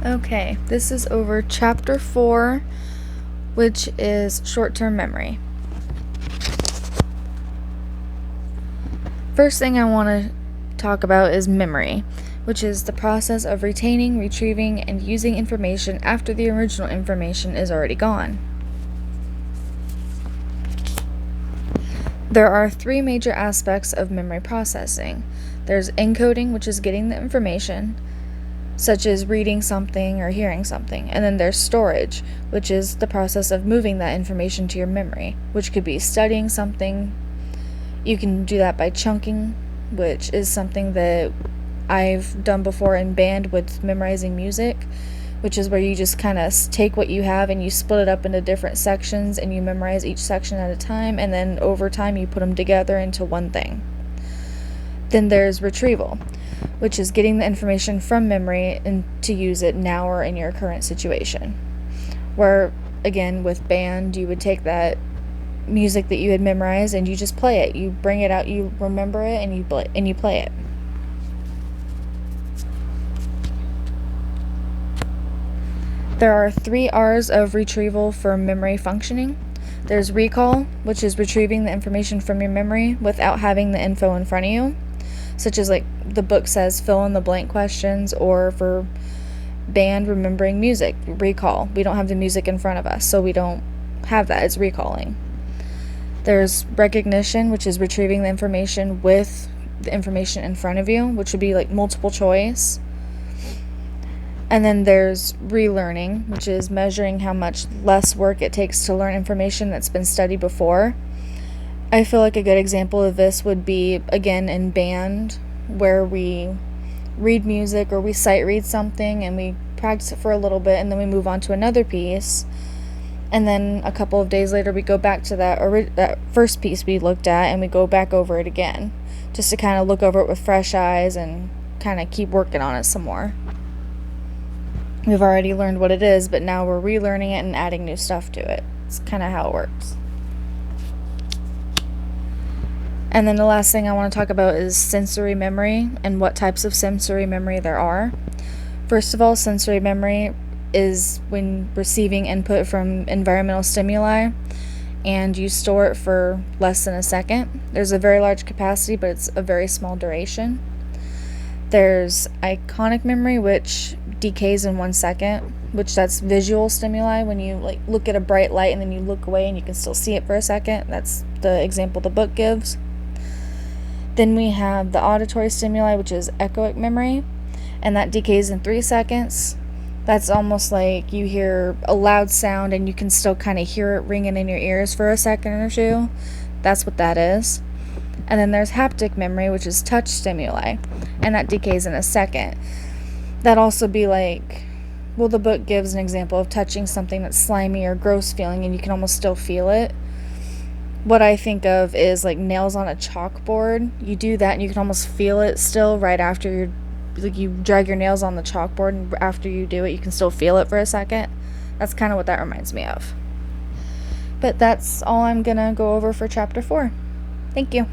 Okay, this is over chapter 4, which is short-term memory. First thing I want to talk about is memory, which is the process of retaining, retrieving, and using information after the original information is already gone. There are 3 major aspects of memory processing. There's encoding, which is getting the information, such as reading something or hearing something. And then there's storage, which is the process of moving that information to your memory, which could be studying something. You can do that by chunking, which is something that I've done before in band with memorizing music, which is where you just kind of take what you have and you split it up into different sections and you memorize each section at a time, and then over time you put them together into one thing. Then there's retrieval, which is getting the information from memory and to use it now or in your current situation. Where, again, with band, you would take that music that you had memorized and you just play it. You bring it out, you remember it, and you play it. There are 3 R's of retrieval for memory functioning. There's recall, which is retrieving the information from your memory without having the info in front of you, such as like the book says, fill in the blank questions, or for band, remembering music, recall. We don't have the music in front of us, so we don't have that. It's recalling. There's recognition, which is retrieving the information with the information in front of you, which would be like multiple choice. And then there's relearning, which is measuring how much less work it takes to learn information that's been studied before. I feel like a good example of this would be, again, in band, where we read music or we sight read something and we practice it for a little bit and then we move on to another piece. And then a couple of days later we go back to that first piece we looked at and we go back over it again, just to kind of look over it with fresh eyes and kind of keep working on it some more. We've already learned what it is, but now we're relearning it and adding new stuff to it. It's kind of how it works. And then the last thing I want to talk about is sensory memory and what types of sensory memory there are. First of all, sensory memory is when receiving input from environmental stimuli and you store it for less than a second. There's a very large capacity, but it's a very small duration. There's iconic memory, which decays in 1 second, which that's visual stimuli. When you like look at a bright light and then you look away and you can still see it for a second. That's the example the book gives. Then we have the auditory stimuli, which is echoic memory, and that decays in 3 seconds. That's almost like you hear a loud sound and you can still kind of hear it ringing in your ears for a second or two. That's what that is. And then there's haptic memory, which is touch stimuli, and that decays in a second. That'd also be like, well, the book gives an example of touching something that's slimy or gross feeling and you can almost still feel it. What I think of is like nails on a chalkboard. You do that and you can almost feel it still right after you drag your nails on the chalkboard, and after you do it you can still feel it for a second. That's kind of what that reminds me of. But that's all I'm gonna go over for chapter 4. Thank you.